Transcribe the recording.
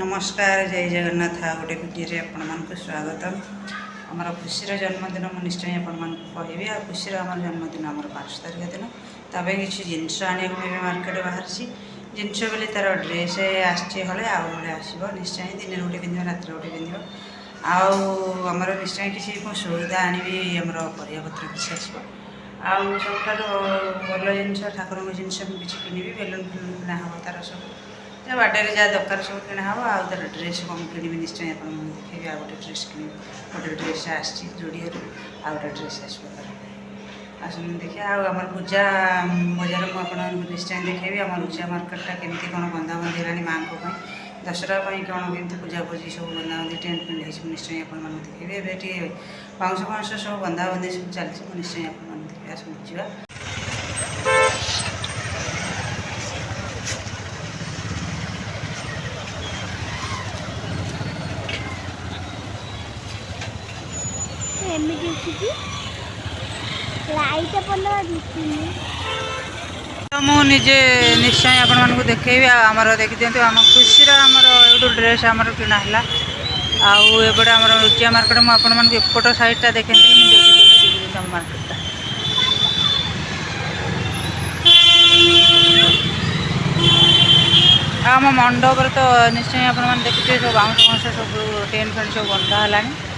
नमस्कार जय जगन्नाथ गोटे भिडियो आपको स्वागतम। आमर खुशी जन्मदिन मुझे निश्चय आपी आ खुशी आम जन्मदिन आम 5 तारिख दिन तबे किसी जिनस आने मार्केट बाहर जिनस बोली तार ड्रेस आले आए आसो निश्चय दिन गोटे पिंध रात गोटे पिंध आमर निश्चय किसी सौदा आनी आमर परियापत्र किसी आसो आउ सब भल जिन ठाकुर जिनस किसी किणी बेलून फेलून किना हम तार सब बार्डे जहाँ दरकार सब किना हम आउ तार ड्रेस कम कि निश्चय आप देखिए आ गए ड्रेस कि गोटे ड्रेस आोड़िया आ गए ड्रेस आसो तार आसन देखिए आम पूजा बजार मुझे निश्चय देखी आम पूजा मार्केटा केमती कौन बंधाबंधी है माँ को दशहरा कौन केमती पूजा पूजी सब बंधाबंधी टेंट फेंट निश्चय आप देखिए ये बाउंश फाउंश सब बंधाबंधी सब चलती निश्चय आप देखिए आस बुझा तो मुझे निश्चय आपको देखेबी आमर देखी दिखाते आम खुशी आमर ये ड्रेस आमर किना है आउे आम रुचिया मार्केट मुझे एपट साइडटा देखे मार्केटा आम मंडप तो निश्चय आप देखते सब बाउंश फाउंश सब टेंट फेंट सब बंधा है।